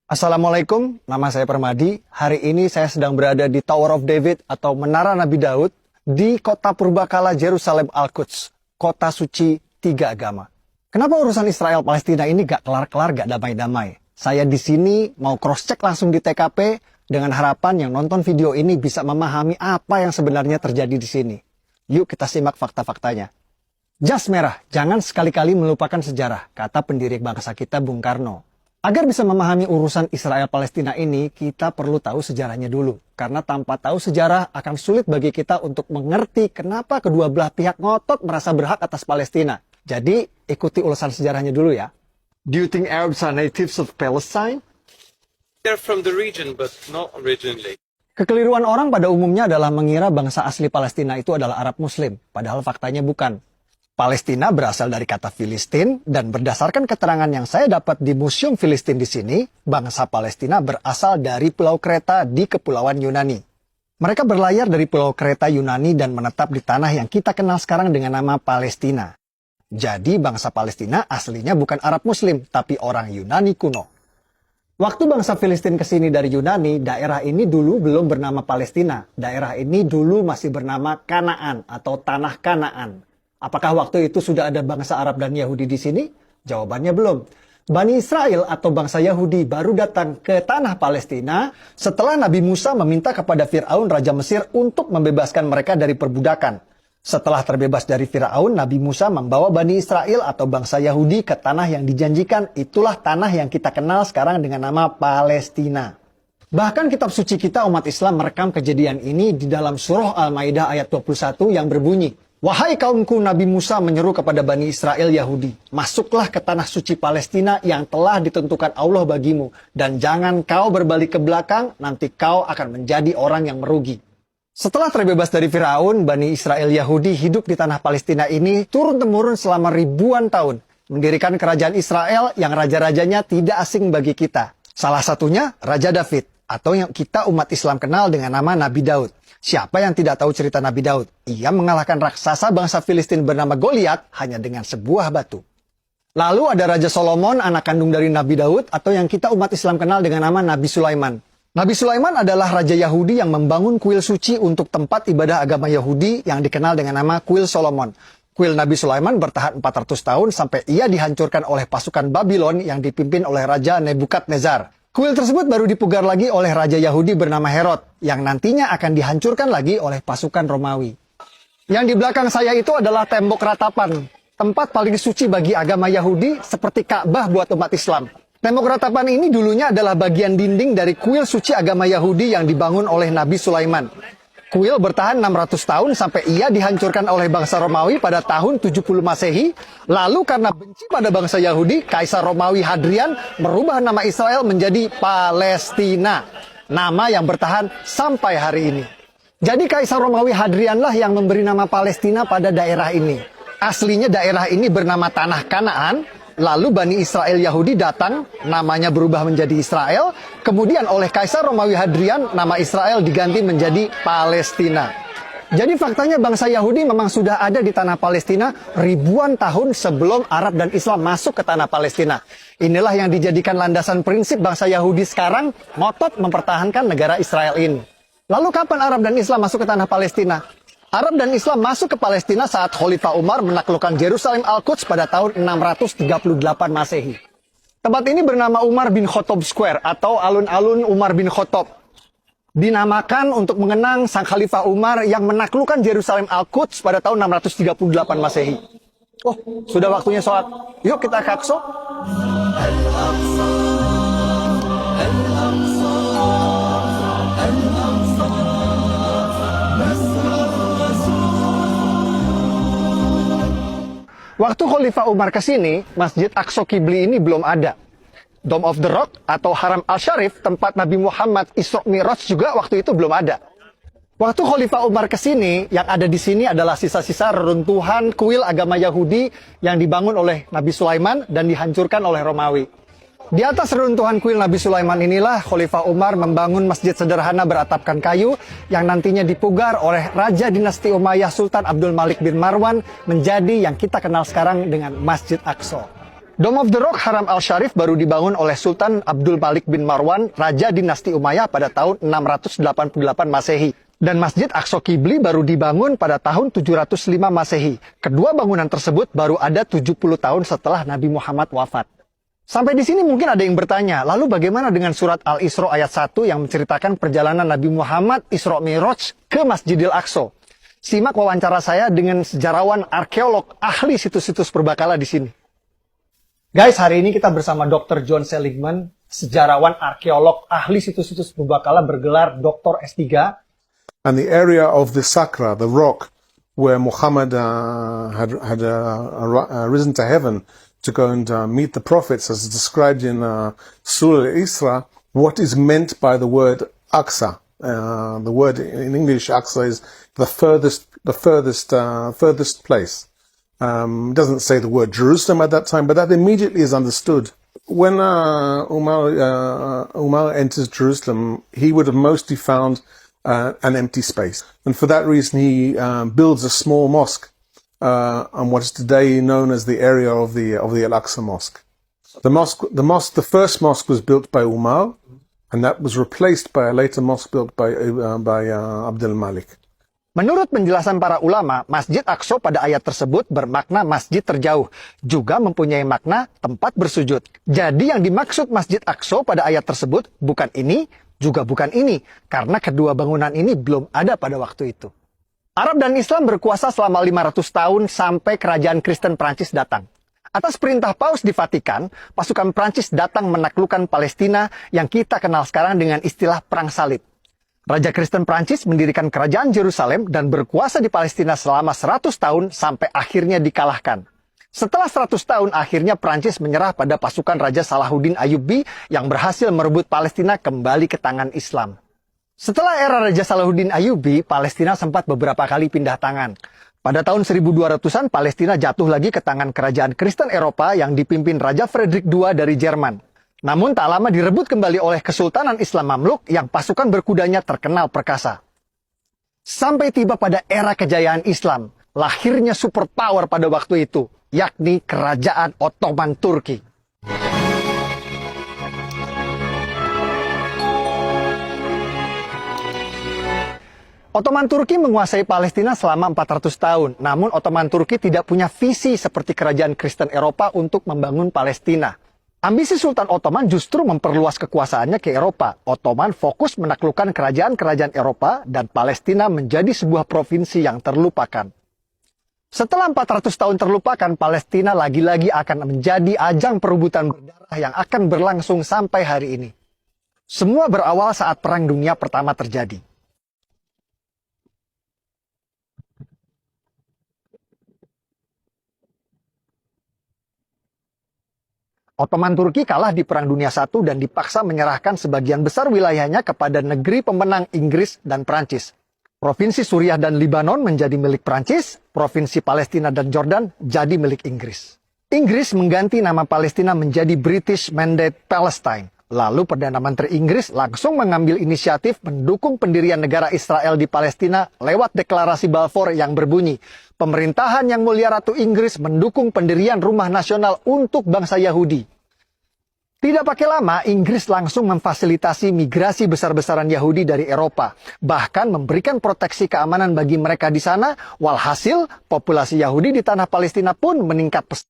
Assalamualaikum, nama saya Permadi. Hari ini saya sedang berada di Tower of David atau Menara Nabi Daud di kota purbakala Yerusalem Al-Quds, kota suci tiga agama. Kenapa urusan Israel-Palestina ini gak kelar-kelar, gak damai-damai? Saya di sini mau cross-check langsung di TKP dengan harapan yang nonton video ini bisa memahami apa yang sebenarnya terjadi di sini. Yuk kita simak fakta-faktanya. Jas merah, jangan sekali-kali melupakan sejarah, kata pendiri bangsa kita Bung Karno. Agar bisa memahami urusan Israel-Palestina ini, kita perlu tahu sejarahnya dulu. Karena tanpa tahu sejarah akan sulit bagi kita untuk mengerti kenapa kedua belah pihak ngotot merasa berhak atas Palestina. Jadi, ikuti ulasan sejarahnya dulu ya. Do you think Arabs are natives of Palestine? They're from the region, but not originally. Kekeliruan orang pada umumnya adalah mengira bangsa asli Palestina itu adalah Arab Muslim. Padahal faktanya bukan. Palestina berasal dari kata Filistin, dan berdasarkan keterangan yang saya dapat di Museum Filistin di sini, bangsa Palestina berasal dari Pulau Kreta di Kepulauan Yunani. Mereka berlayar dari Pulau Kreta Yunani dan menetap di tanah yang kita kenal sekarang dengan nama Palestina. Jadi bangsa Palestina aslinya bukan Arab Muslim, tapi orang Yunani kuno. Waktu bangsa Filistin ke sini dari Yunani, daerah ini dulu belum bernama Palestina. Daerah ini dulu masih bernama Kanaan atau Tanah Kanaan. Apakah waktu itu sudah ada bangsa Arab dan Yahudi di sini? Jawabannya belum. Bani Israel atau bangsa Yahudi baru datang ke tanah Palestina setelah Nabi Musa meminta kepada Fir'aun Raja Mesir untuk membebaskan mereka dari perbudakan. Setelah terbebas dari Fir'aun, Nabi Musa membawa Bani Israel atau bangsa Yahudi ke tanah yang dijanjikan. Itulah tanah yang kita kenal sekarang dengan nama Palestina. Bahkan kitab suci kita umat Islam merekam kejadian ini di dalam surah Al-Maidah ayat 21 yang berbunyi, "Wahai kaumku, Nabi Musa menyeru kepada Bani Israel Yahudi, masuklah ke tanah suci Palestina yang telah ditentukan Allah bagimu, dan jangan kau berbalik ke belakang, nanti kau akan menjadi orang yang merugi." Setelah terbebas dari Firaun, Bani Israel Yahudi hidup di tanah Palestina ini turun-temurun selama ribuan tahun, mendirikan kerajaan Israel yang raja-rajanya tidak asing bagi kita. Salah satunya Raja David, atau yang kita umat Islam kenal dengan nama Nabi Daud. Siapa yang tidak tahu cerita Nabi Daud? Ia mengalahkan raksasa bangsa Filistin bernama Goliat hanya dengan sebuah batu. Lalu ada Raja Solomon, anak kandung dari Nabi Daud, atau yang kita umat Islam kenal dengan nama Nabi Sulaiman. Nabi Sulaiman adalah Raja Yahudi yang membangun kuil suci untuk tempat ibadah agama Yahudi yang dikenal dengan nama Kuil Solomon. Kuil Nabi Sulaiman bertahan 400 tahun sampai ia dihancurkan oleh pasukan Babylon yang dipimpin oleh Raja Nebukadnezar. Kuil tersebut baru dipugar lagi oleh Raja Yahudi bernama Herod, yang nantinya akan dihancurkan lagi oleh pasukan Romawi. Yang di belakang saya itu adalah tembok ratapan, tempat paling suci bagi agama Yahudi seperti Ka'bah buat umat Islam. Tembok ratapan ini dulunya adalah bagian dinding dari kuil suci agama Yahudi yang dibangun oleh Nabi Sulaiman. Kuil bertahan 600 tahun sampai ia dihancurkan oleh bangsa Romawi pada tahun 70 Masehi. Lalu karena benci pada bangsa Yahudi, Kaisar Romawi Hadrian merubah nama Israel menjadi Palestina. Nama yang bertahan sampai hari ini. Jadi Kaisar Romawi Hadrianlah yang memberi nama Palestina pada daerah ini. Aslinya daerah ini bernama Tanah Kanaan. Lalu Bani Israel Yahudi datang, namanya berubah menjadi Israel. Kemudian oleh Kaisar Romawi Hadrian, nama Israel diganti menjadi Palestina. Jadi faktanya bangsa Yahudi memang sudah ada di tanah Palestina ribuan tahun sebelum Arab dan Islam masuk ke tanah Palestina. Inilah yang dijadikan landasan prinsip bangsa Yahudi sekarang ngotot mempertahankan negara Israel ini. Lalu kapan Arab dan Islam masuk ke tanah Palestina? Arab dan Islam masuk ke Palestina saat Khalifah Umar menaklukkan Yerusalem Al-Quds pada tahun 638 Masehi. Tempat ini bernama Umar bin Khattab Square atau alun-alun Umar bin Khattab. Dinamakan untuk mengenang sang Khalifah Umar yang menaklukkan Yerusalem Al-Quds pada tahun 638 Masehi. Oh, sudah waktunya sholat. Yuk kita ke Aqsa. Waktu Khalifah Umar ke sini, Masjid Aqsa Qibli ini belum ada. Dome of the Rock atau Haram Al-Sharif, tempat Nabi Muhammad Isra Mi'raj juga waktu itu belum ada. Waktu Khalifah Umar ke sini, yang ada di sini adalah sisa-sisa reruntuhan kuil agama Yahudi yang dibangun oleh Nabi Sulaiman dan dihancurkan oleh Romawi. Di atas reruntuhan kuil Nabi Sulaiman inilah Khalifah Umar membangun masjid sederhana beratapkan kayu yang nantinya dipugar oleh Raja Dinasti Umayyah Sultan Abdul Malik bin Marwan menjadi yang kita kenal sekarang dengan Masjid Aqsa. Dome of the Rock Haram al-Sharif baru dibangun oleh Sultan Abdul Malik bin Marwan, Raja Dinasti Umayyah pada tahun 688 Masehi. Dan Masjid Aqsa Qibli baru dibangun pada tahun 705 Masehi. Kedua bangunan tersebut baru ada 70 tahun setelah Nabi Muhammad wafat. Sampai di sini mungkin ada yang bertanya, lalu bagaimana dengan surat Al-Isra ayat 1 yang menceritakan perjalanan Nabi Muhammad Isra Mi'raj ke Masjidil Aqsa? Simak wawancara saya dengan sejarawan arkeolog ahli situs-situs purbakala di sini. Guys, hari ini kita bersama Dr. John Seligman, sejarawan arkeolog ahli situs-situs purbakala bergelar Dr. S3. And the area of the Sakra, the rock, where Muhammad had risen to heaven to go and meet the prophets, as described in Surah Al-Isra, what is meant by the word Aqsa. The word in English, Aqsa, is the furthest place. It doesn't say the word Jerusalem at that time, but that immediately is understood. When Umar enters Jerusalem, he would have mostly found an empty space, and for that reason he builds a small mosque on what is today known as the area of the Al-Aqsa Mosque. The first mosque was built by Umar, and that was replaced by a later mosque built by Abdul Malik. Menurut penjelasan para ulama, Masjid Aqsa pada ayat tersebut bermakna masjid terjauh, juga mempunyai makna tempat bersujud. Jadi yang dimaksud Masjid Aqsa pada ayat tersebut bukan ini, juga bukan ini, karena kedua bangunan ini belum ada pada waktu itu. Arab dan Islam berkuasa selama 500 tahun sampai kerajaan Kristen Prancis datang. Atas perintah Paus di Vatikan, pasukan Prancis datang menaklukkan Palestina yang kita kenal sekarang dengan istilah Perang Salib. Raja Kristen Prancis mendirikan kerajaan Yerusalem dan berkuasa di Palestina selama 100 tahun sampai akhirnya dikalahkan. Setelah 100 tahun, akhirnya Prancis menyerah pada pasukan Raja Salahuddin Ayyubi yang berhasil merebut Palestina kembali ke tangan Islam. Setelah era Raja Salahuddin Ayyubi, Palestina sempat beberapa kali pindah tangan. Pada tahun 1200-an, Palestina jatuh lagi ke tangan kerajaan Kristen Eropa yang dipimpin Raja Frederick II dari Jerman. Namun tak lama direbut kembali oleh Kesultanan Islam Mamluk yang pasukan berkudanya terkenal perkasa. Sampai tiba pada era kejayaan Islam, lahirnya superpower pada waktu itu, yakni Kerajaan Ottoman Turki. Ottoman Turki menguasai Palestina selama 400 tahun, namun Ottoman Turki tidak punya visi seperti kerajaan Kristen Eropa untuk membangun Palestina. Ambisi Sultan Ottoman justru memperluas kekuasaannya ke Eropa. Ottoman fokus menaklukkan kerajaan-kerajaan Eropa dan Palestina menjadi sebuah provinsi yang terlupakan. Setelah 400 tahun terlupakan, Palestina lagi-lagi akan menjadi ajang perebutan berdarah yang akan berlangsung sampai hari ini. Semua berawal saat Perang Dunia Pertama terjadi. Ottoman Turki kalah di Perang Dunia I dan dipaksa menyerahkan sebagian besar wilayahnya kepada negeri pemenang Inggris dan Prancis. Provinsi Suriah dan Libanon menjadi milik Prancis, provinsi Palestina dan Jordan jadi milik Inggris. Inggris mengganti nama Palestina menjadi British Mandate Palestine. Lalu Perdana Menteri Inggris langsung mengambil inisiatif mendukung pendirian negara Israel di Palestina lewat deklarasi Balfour yang berbunyi, "Pemerintahan Yang Mulia Ratu Inggris mendukung pendirian rumah nasional untuk bangsa Yahudi." Tidak pakai lama, Inggris langsung memfasilitasi migrasi besar-besaran Yahudi dari Eropa, bahkan memberikan proteksi keamanan bagi mereka di sana, walhasil populasi Yahudi di tanah Palestina pun meningkat pesat.